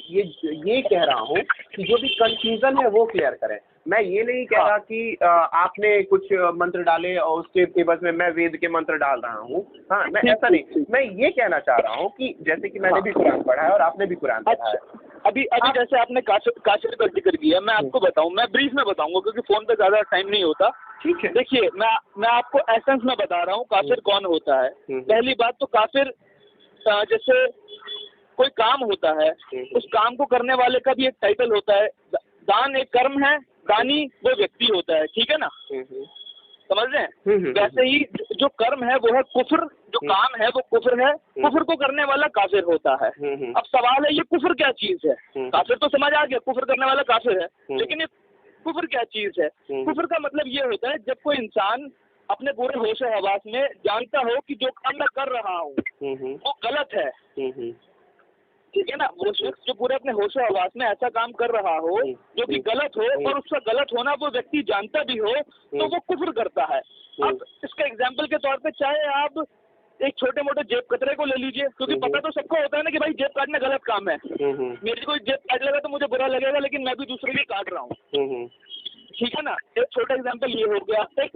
Speaker 1: ये कह रहा हूँ कि जो भी कंफ्यूजन है वो क्लियर करें। मैं ये नहीं कह रहा कि आपने कुछ मंत्र डाले और उसके एवज में मैं वेद के मंत्र डाल रहा हूँ। हाँ, मैं ऐसा नहीं, मैं ये कहना चाह रहा हूँ कि जैसे कि मैंने भी कुरान पढ़ा है और आपने भी कुरान पढ़ा है।
Speaker 2: अभी जैसे आपने काशिर का जिक्र किया, मैं आपको बताऊं, मैं ब्रीफ में बताऊंगा क्योंकि फोन पे ज्यादा टाइम नहीं होता।
Speaker 1: ठीक है,
Speaker 2: देखिए, मैं आपको एसेंस में बता रहा हूँ काफिर कौन होता है। पहली बात तो काफिर, जैसे कोई काम होता है, उस काम को करने वाले का भी एक टाइटल होता है। दान एक कर्म है, दानी वो व्यक्ति होता है, ठीक है ना, समझ रहे हैं? वैसे ही जो कर्म है वो है कुफ्र, जो काम है वो कुफ्र है, कुफ्र को करने वाला काफिर होता है। अब सवाल है ये कुफ्र क्या चीज है? काफिर तो समझ आ गया, कुफ्र करने वाला काफिर है, लेकिन ये कुफ्र क्या चीज है? कुफ्र का मतलब ये होता है जब कोई इंसान अपने पूरे होश हवास में जानता हो कि जो काम मैं कर रहा हूँ वो गलत है, ठीक है ना, वो शख्स जो पूरे अपने होश हवास में ऐसा काम कर रहा हो जो कि गलत हो, और उसका गलत होना वो व्यक्ति जानता भी हो, तो वो कुफ्र करता है। अब इसका एग्जाम्पल के तौर पे चाहे आप एक छोटे मोटे जेब कतरे को ले लीजिए, क्योंकि पता तो सबको होता है ना कि भाई जेब काटना गलत काम है। मेरी कोई जेब काट लेगा तो मुझे बुरा लगेगा, लेकिन मैं भी दूसरे की काट रहा हूँ, ठीक है ना। एक छोटा एग्जाम्पल ये हो गया। एक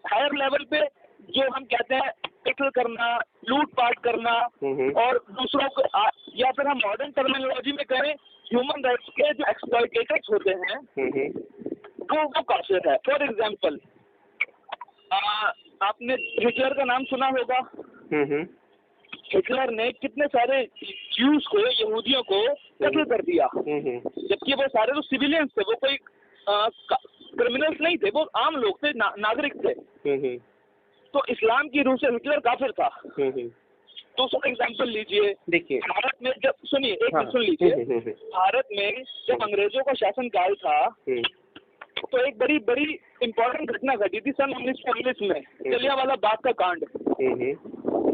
Speaker 2: हायर लेवल पे जो हम कहते हैं कत्ल करना, लूटपाट करना, और दूसरों को, या फिर हम मॉडर्न टर्मिनोलॉजी में कहें ह्यूमन राइट्स के जो एक्सप्लॉइटेटर्स होते हैं, वो काफिर है। फॉर एग्जाम्पल, आपने हिटलर का नाम सुना होगा। हिटलर ने कितने सारे ज्यूज को, यहूदियों को कत्ल कर दिया, जबकि वो सारे तो सिविलियंस थे, वो कोई क्रिमिनल्स नहीं थे, वो आम लोग थे, नागरिक थे। तो इस्लाम की रूह से हिटलर काफिर था। दूसरा एग्जाम्पल लीजिए, देखिए भारत में जब, सुनिए एक मिनट सुन लीजिए, भारत में जब अंग्रेजों का शासनकाल था तो एक बड़ी इंपॉर्टेंट घटना घटी थी सन 1919 में, जलियांवाला बाग का कांड।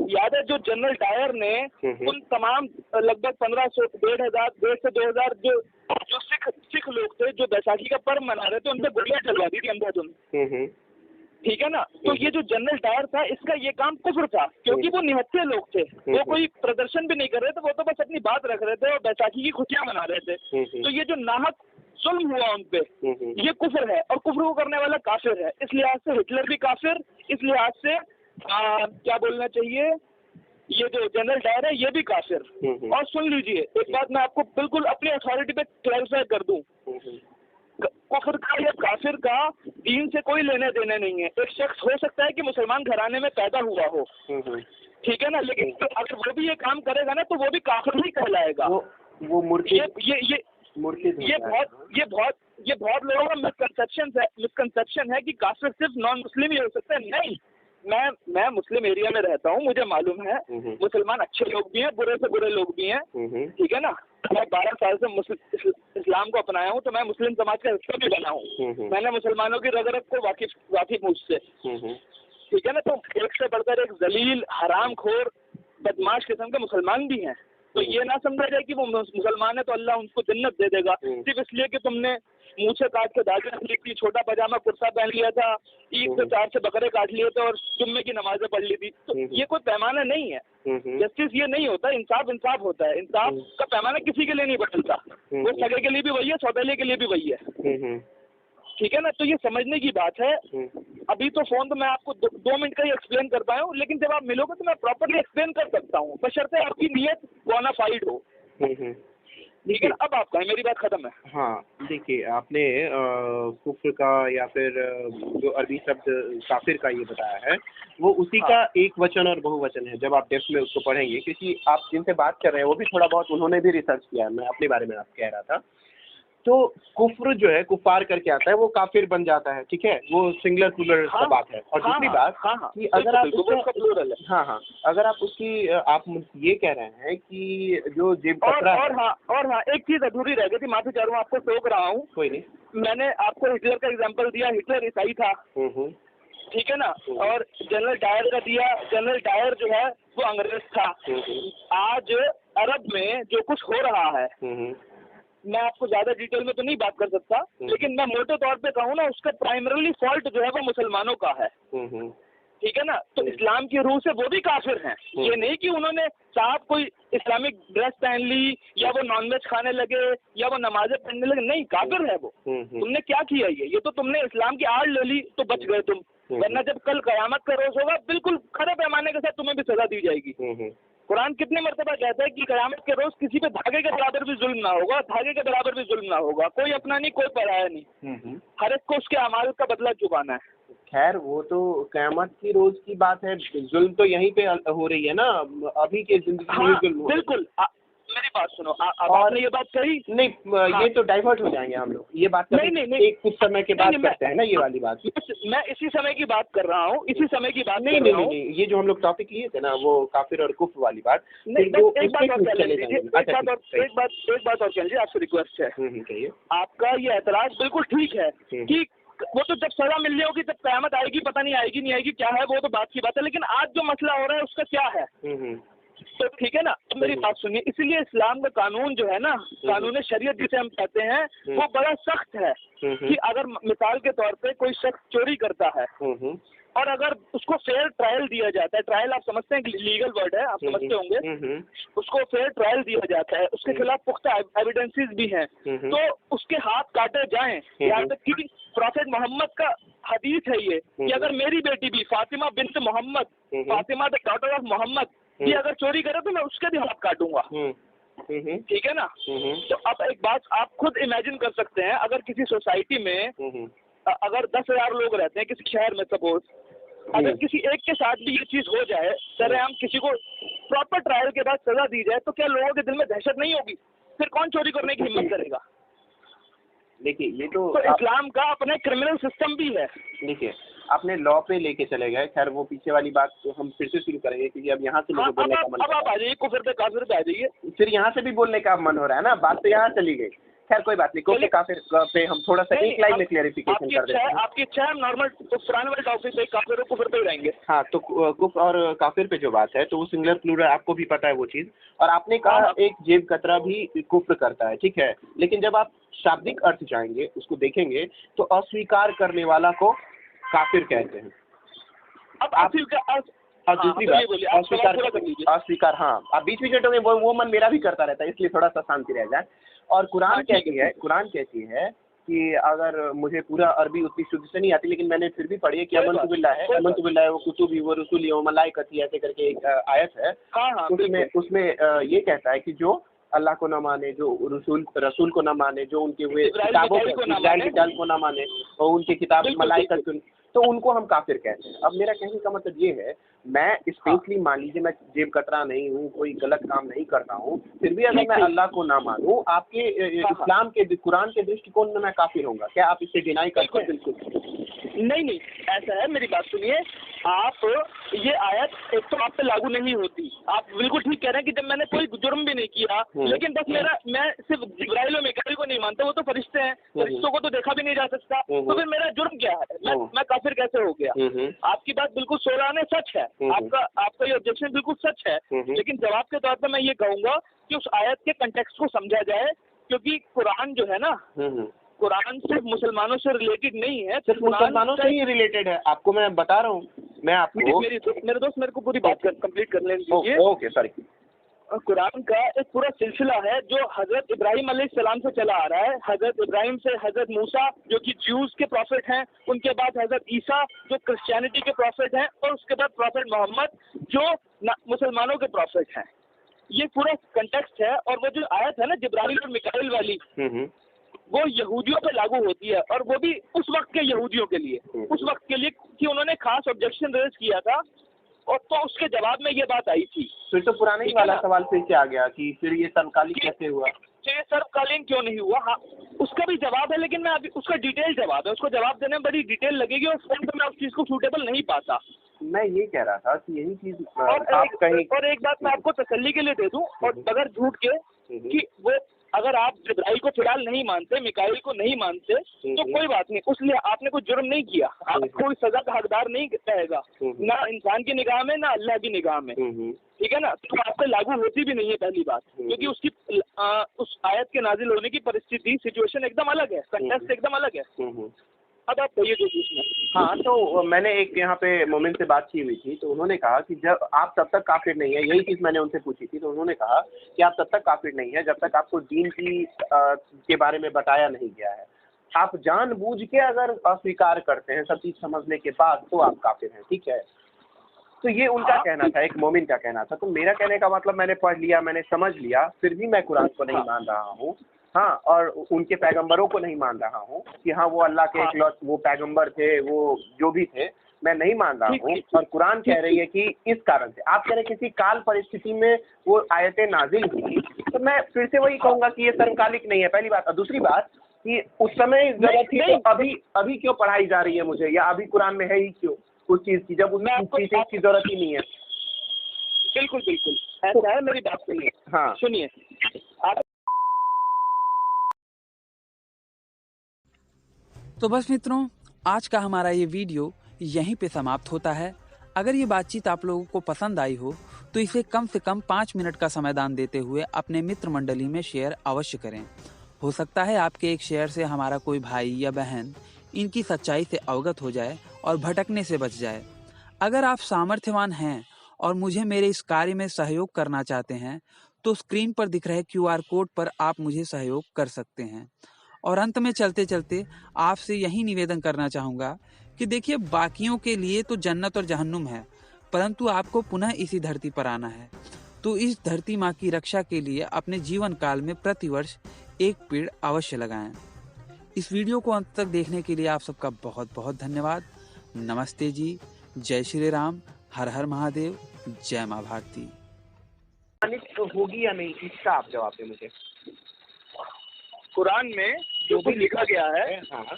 Speaker 2: याद है जो जनरल डायर ने उन तमाम लगभग 1500 1,500 से 2,000 जो सिख लोग थे जो बैसाखी का पर्व मना रहे थे उन पे गोलियां चलवा दी थी अंधाधुंध। ठीक है ना। तो ये जो जनरल डायर था इसका ये काम कुफ्र था, क्योंकि वो निहत्थे लोग थे, वो कोई प्रदर्शन भी नहीं कर रहे थे, वो तो बस अपनी बात रख रहे थे और बैसाखी की खुशियां मना रहे थे। तो ये जो नाहक जुल्म हुआ उन पे, ये कुफ्र है और कुफ्र को करने वाला काफिर है। इस लिहाज से हिटलर भी काफिर, इस लिहाज से क्या बोलना चाहिए, ये जो जनरल डायर है ये भी काफिर। और सुन लीजिए एक बात मैं आपको बिल्कुल अपनी अथॉरिटी पे क्लैरिफाई कर दूं, कुफ्र का या काफिर का दीन से कोई लेने देने नहीं है। एक शख्स हो सकता है कि मुसलमान घराने में पैदा हुआ हो, ठीक है ना, लेकिन अगर वो भी ये काम करेगा ना तो वो भी काफिर ही कहलाएगा।
Speaker 1: वो
Speaker 2: ये बहुत लोगों का मिसकंसेप्शन है कि काफिर सिर्फ नॉन मुस्लिम ही हो सकता है। नहीं, मैं मुस्लिम एरिया में रहता हूँ, मुझे मालूम है मुसलमान अच्छे लोग भी हैं, बुरे से बुरे लोग भी हैं, ठीक है ना। मैं 12 साल से इस्लाम को अपनाया हूँ, तो मैं मुस्लिम समाज का हिस्सा भी बना हूँ। मैंने मुसलमानों की रग रग को वाकिफ मुझसे, ठीक है ना। तो एक से बढ़कर एक जलील हरामखोर बदमाश किस्म के मुसलमान भी हैं। तो ये ना समझा जाए कि वो मुसलमान है तो अल्लाह उनको जन्नत दे देगा सिर्फ इसलिए कि तुमने मूछे काट के दाढ़ी रख ली थी, छोटा पजामा कुर्ता पहन लिया था, ईद से 4 से बकरे काट लिए थे और जुम्मे की नमाजें पढ़ ली थी। तो ये कोई पैमाना नहीं है। जस्टिस ये नहीं होता, इंसाफ होता है। इंसाफ का पैमाना किसी के लिए नहीं बदलता, वो सगे के लिए भी वही है, सौतेले के लिए भी वही है, ठीक है ना। तो ये समझने की बात है। अभी तो फोन तो मैं आपको 2 मिनट का ही एक्सप्लेन कर पाया हूँ, लेकिन जब आप मिलोगे तो मैं प्रॉपर्ली एक्सप्लेन कर सकता हूँ, बशर्ते आपकी नीयत बोनाफाइड हो, ठीक है ना। अब आपका मेरी बात खत्म है।
Speaker 1: हाँ, देखिए आपने कुफ्र का या फिर जो अरबी शब्द काफिर का ये बताया है वो उसी का एक वचन और बहुवचन है। जब आप डेप्थ में उसको पढ़ेंगे, क्योंकि आप जिनसे बात कर रहे हैं वो भी थोड़ा बहुत उन्होंने भी रिसर्च किया है, मैं अपने बारे में आप कह रहा था। तो कुफ्र जो है कुफार करके आता है, वो काफिर बन जाता है, ठीक है, वो सिंगुलर प्लूरल का बात है। और दूसरी बात कि अगर आप अगर आप उसकी आप ये कह रहे हैं कि जो जेब कतरा
Speaker 2: और हाँ एक चीज अधूरी रह गई थी, माफी चाह रहा हूँ, आपको टोक रहा हूँ।
Speaker 1: कोई नहीं, मैंने
Speaker 2: आपको हिटलर का एग्जाम्पल दिया, हिटलर ईसाई था, ठीक है ना। और जनरल डायर का दिया, जनरल डायर जो है वो अंग्रेज था। आज अरब में जो कुछ हो रहा है, मैं आपको ज्यादा डिटेल में तो नहीं बात कर सकता, लेकिन मैं मोटे तौर पे कहूँ ना, उसका प्राइमरली फॉल्ट जो है वो मुसलमानों का है, ठीक है ना। तो इस्लाम की रूह से वो भी काफिर हैं। ये नहीं कि उन्होंने साहब कोई इस्लामिक ड्रेस पहन ली या वो नॉनवेज खाने लगे या वो नमाजें पढ़ने लगे, नहीं, काफिर है वो। तुमने क्या किया ये तो तुमने इस्लाम की आड़ ले ली तो बच गए तुम, वरना जब कल कयामत का रोज होगा बिल्कुल खरे पैमाने के साथ तुम्हें भी सजा दी जाएगी। कुरान कितने मर्तबा कहता है कि कयामत के रोज किसी पे धागे के बराबर भी जुल्म ना होगा, धागे के बराबर भी जुल्म ना होगा, कोई अपना नहीं कोई पराया नहीं, हर एक को उसके अमाल का बदला चुकाना है।
Speaker 1: खैर वो तो कयामत की रोज की बात है, जुल्म तो यहीं पे हो रही है ना, अभी के जिंदगी में जुल्म
Speaker 2: बिल्कुल। मेरी बात सुनो, आपने ये बात कही
Speaker 1: नहीं, ये तो डाइवर्ट हो जाएंगे हम लोग, ये बात नहीं, एक कुछ समय के बाद करते हैं ना ये वाली बात।
Speaker 2: मैं इसी समय की बात कर रहा हूँ, इसी समय की बात
Speaker 1: नहीं, ये जो हम लोग टॉपिक लिए थे ना वो काफिर और कुफ्र वाली बात।
Speaker 2: एक बात और कह लीजिए, आपसे रिक्वेस्ट है, आपका ये एतराज बिल्कुल ठीक है कि वो तो जब सजा मिलनी होगी तब कयामत आएगी, पता नहीं आएगी नहीं आएगी क्या है, वो तो बात की बात है, लेकिन आज जो मसला हो रहा है उसका क्या है, तो ठीक है ना। तो मेरी बात सुनिए, इसीलिए इस्लाम का कानून जो है ना, कानून शरीयत जिसे हम कहते हैं, वो बड़ा सख्त है कि अगर मिसाल के तौर पे कोई शख्स चोरी करता है और अगर उसको फेयर ट्रायल दिया जाता है, ट्रायल आप समझते हैं लीगल वर्ड है, आप समझते होंगे, उसको फेयर ट्रायल दिया जाता है, उसके खिलाफ पुख्ता एविडेंसेस भी हैं, तो उसके हाथ काटे जाएं। यहाँ तक कि प्रॉफेट मोहम्मद का हदीस है ये कि अगर मेरी बेटी भी फातिमा बिन्त Mohammad, Fatima the daughter of Mohammad, ये अगर चोरी करे तो मैं उसके भी हाथ काटूंगा, ठीक है ना। तो अब एक बात आप खुद इमेजिन कर सकते हैं, अगर किसी सोसाइटी में अगर 10,000 लोग रहते हैं किसी शहर में, सपोज अगर किसी एक के साथ भी ये चीज हो जाए, सरेआम किसी को प्रॉपर ट्रायल के बाद सजा दी जाए, तो क्या लोगों के दिल में दहशत नहीं होगी? फिर कौन चोरी करने की हिम्मत करेगा?
Speaker 1: देखिए ये तो
Speaker 2: इस्लाम का अपना क्रिमिनल सिस्टम भी है।
Speaker 1: देखिए आपने लॉ पे लेके चले गए, खैर वो पीछे वाली बात तो हम फिर से शुरू करेंगे क्योंकि अब यहाँ से लोगों बोलने का मन,
Speaker 2: अब आप आ जाइए, कुफर पे काफिर पे आ जाइए,
Speaker 1: फिर यहाँ से भी बोलने का मन हो रहा है ना, बात तो यहाँ चली गई। खैर कोई बात नहीं, कुफ्र काफिर पे हम थोड़ा सा एक लाइन में क्लेरिफिकेशन कर देते हैं।
Speaker 2: आपकी इच्छा है, नॉर्मल पुराने वाले टॉपिक पे काफिर और कुफ्र पे रहेंगे।
Speaker 1: हाँ, तो कुफ्र और काफिर पे जो बात है तो वो सिंगुलर प्लूरल, आपको भी पता है वो चीज़। और आपने कहा एक जेब कतरा भी कुफ्र करता है, ठीक है, लेकिन जब आप शाब्दिक अर्थ जाएंगे, उसको देखेंगे तो अस्वीकार करने वाला को काफिर कहते हैं।
Speaker 2: अब आप
Speaker 1: और दूसरी बात अस्वीकार, हाँ, आप बीच बीच में वो मन मेरा भी करता रहता है, इसलिए थोड़ा सा शांति रह जाए। और कुरान कहती है कि अगर मुझे पूरा अरबी उतनी शुद्ध से नहीं आती, लेकिन मैंने फिर भी पढ़ी है कि अमन तुबिल्लाह वो कुतुबी वो रसूली वो मलाइकती, ऐसे करके एक आयत है। उसमें ये कहता है कि जो अल्लाह को न माने, जो रसूल को न माने, जो उनके हुए किताबों को न माने और उनके किताब मलाइकत, तो उनको हम काफिर कहते हैं। अब मेरा कहने का मतलब ये है, मैं स्पेशली मान लीजिए मैं जेब कतरा नहीं हूँ, कोई गलत काम नहीं करता हूँ, फिर भी अगर मैं अल्लाह को ना मानूँ, आपके इस्लाम के कुरान के दृष्टिकोण में मैं काफिर होऊंगा क्या? आप इसे डिनाई करते हैं?
Speaker 2: बिल्कुल नहीं, ऐसा है, मेरी बात सुनिए आप। ये आयत एक तो आप पे लागू नहीं होती। आप बिल्कुल ठीक कह रहे हैं कि जब मैंने कोई जुर्म भी नहीं किया, लेकिन बस मैं सिर्फ जिब्राइल और मिकाईल को नहीं मानता, वो तो फरिश्ते हैं, फरिश्तों को तो देखा भी नहीं जा सकता, तो फिर मेरा जुर्म क्या है? मैं काफिर कैसे हो गया? आपकी बात बिल्कुल सोराने सच है, आपका ये ऑब्जेक्शन बिल्कुल सच है, लेकिन जवाब के तौर पर मैं ये कहूंगा कि उस आयत के कंटेक्स्ट को समझा जाए, क्योंकि कुरान जो है ना, कुरान सिर्फ मुसलमानों से रिलेटेड नहीं है, सिर्फ
Speaker 1: मुसलमानों से ही रिलेटेड है। आपको मैं बता रहा हूँ, मैं आपको
Speaker 2: मेरे दोस्त मेरे को पूरी बात कंप्लीट कर लेने दीजिए।
Speaker 1: Okay, sorry.
Speaker 2: कुरान का एक पूरा सिलसिला है जो हजरत इब्राहिम अलैहिस्सलाम से चला आ रहा है। हजरत इब्राहिम से हजरत मूसा जो कि ज्यूज के प्रॉफिट हैं, उनके बाद हजरत ईसा जो क्रिश्चियनिटी के प्रॉफिट हैं, और उसके बाद प्रॉफिट मोहम्मद जो मुसलमानों के प्रॉफिट हैं। ये पूरा कंटेक्स्ट है। और वो जो आयत है ना जिब्राइल और मिकाइल वाली, वो यहूदियों पे लागू होती है, और वो भी उस वक्त के यहूदियों के लिए, उस वक्त के लिए कि उन्होंने खास ऑब्जेक्शन रेज किया था, और तो उसके जवाब में ये बात आई थी।
Speaker 1: फिर तो पुराने ही वाला सवाल फिर से आ गया कि फिर ये समकालीन कैसे हुआ?
Speaker 2: ये सर्वकालीन क्यों नहीं हुआ? हाँ, उसका भी जवाब है, लेकिन मैं अभी उसका डिटेल जवाब है, उसको जवाब देने में बड़ी डिटेल लगेगी, और फोन पे मैं उस चीज को सूटेबल नहीं पाता।
Speaker 1: मैं ये कह रहा था कि यही चीज
Speaker 2: और एक बात मैं आपको तसल्ली के लिए दे दूं, और अगर झूठ के कि वो अगर आप जिब्राइल को फिलहाल नहीं मानते, मिकाइल को नहीं मानते, तो कोई बात नहीं, उसलिए आपने कोई जुर्म नहीं किया, आप कोई सजा का हकदार नहीं रहेगा, ना इंसान की निगाह में, ना अल्लाह की निगाह में, ठीक है ना? तो आप पे लागू होती भी नहीं है, पहली बात, क्योंकि उसकी उस आयत के नाजिल होने की परिस्थिति, सिचुएशन एकदम अलग है, कंटेक्स्ट एकदम अलग है। अब आप कहिए जो पूछना।
Speaker 1: हाँ, तो मैंने एक यहाँ पे मोमिन से बात की हुई थी, तो उन्होंने कहा कि जब आप तब तक काफिर नहीं है, यही चीज़ मैंने उनसे पूछी थी, तो उन्होंने कहा कि आप तब तक काफिर नहीं है जब तक आपको दीन की के बारे में बताया नहीं गया है। आप जानबूझ के अगर अस्वीकार करते हैं सब चीज़ समझने के बाद, तो आप काफिर हैं, ठीक है? तो ये उनका कहना था, एक मोमिन का कहना था। तो मेरा कहने का मतलब, मैंने पढ़ लिया, मैंने समझ लिया, फिर भी मैं कुरान को नहीं मान रहा हूँ, हाँ, और उनके पैगंबरों को नहीं मान रहा हूँ कि हाँ वो अल्लाह के इकलौते वो पैगंबर थे, वो जो भी थे, मैं नहीं मान रहा हूँ। और कुरान कह रही है कि इस कारण से, आप कह रहे किसी काल परिस्थिति में वो आयतें नाजिल हुई, तो मैं फिर से वही कहूँगा कि ये समकालिक नहीं है, पहली बात। और दूसरी बात कि उस समय जरूरत थी, तो अभी क्यों पढ़ाई जा रही है मुझे, या अभी कुरान में है ही क्यों उस चीज़ की, जब उस चीज़ की जरूरत ही नहीं है?
Speaker 2: बिल्कुल बिल्कुल ऐसा है, मेरी बात सुनिए।
Speaker 1: हाँ,
Speaker 2: सुनिए आप।
Speaker 4: तो बस मित्रों, आज का हमारा ये वीडियो यहीं पे समाप्त होता है। अगर ये बातचीत आप लोगों को पसंद आई हो तो इसे कम से कम 5 मिनट का समाधान देते हुए अपने मित्र मंडली में शेयर अवश्य करें। हो सकता है आपके एक शेयर से हमारा कोई भाई या बहन इनकी सच्चाई से अवगत हो जाए और भटकने से बच जाए। अगर आप सामर्थ्यवान हैं और मुझे मेरे इस कार्य में सहयोग करना चाहते हैं तो स्क्रीन पर दिख रहे QR कोड पर आप मुझे सहयोग कर सकते हैं। और अंत में चलते चलते आपसे यही निवेदन करना चाहूँगा कि देखिए, बाकियों के लिए तो जन्नत और जहन्नुम है, परंतु आपको पुनः इसी धरती पर आना है। तो इस धरती माँ की रक्षा के लिए अपने जीवन काल में प्रतिवर्ष एक पेड़ अवश्य लगाएं। इस वीडियो को अंत तक देखने के लिए आप सबका बहुत बहुत धन्यवाद। नमस्ते जी, जय श्री राम, हर हर महादेव, जय माँ भारती।
Speaker 1: होगी या नहीं, इसका आप जवाब दें मुझे।
Speaker 2: कुरान में जो भी लिखा गया है,
Speaker 1: हाँ,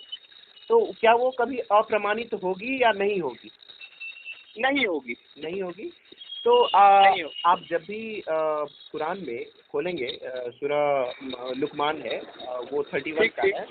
Speaker 1: तो क्या वो कभी अप्रमाणित होगी या नहीं होगी?
Speaker 2: नहीं होगी।
Speaker 1: नहीं होगी। तो
Speaker 2: नहीं हो।
Speaker 1: आप जब भी कुरान में खोलेंगे सूरह लुकमान है, वो 31 का है,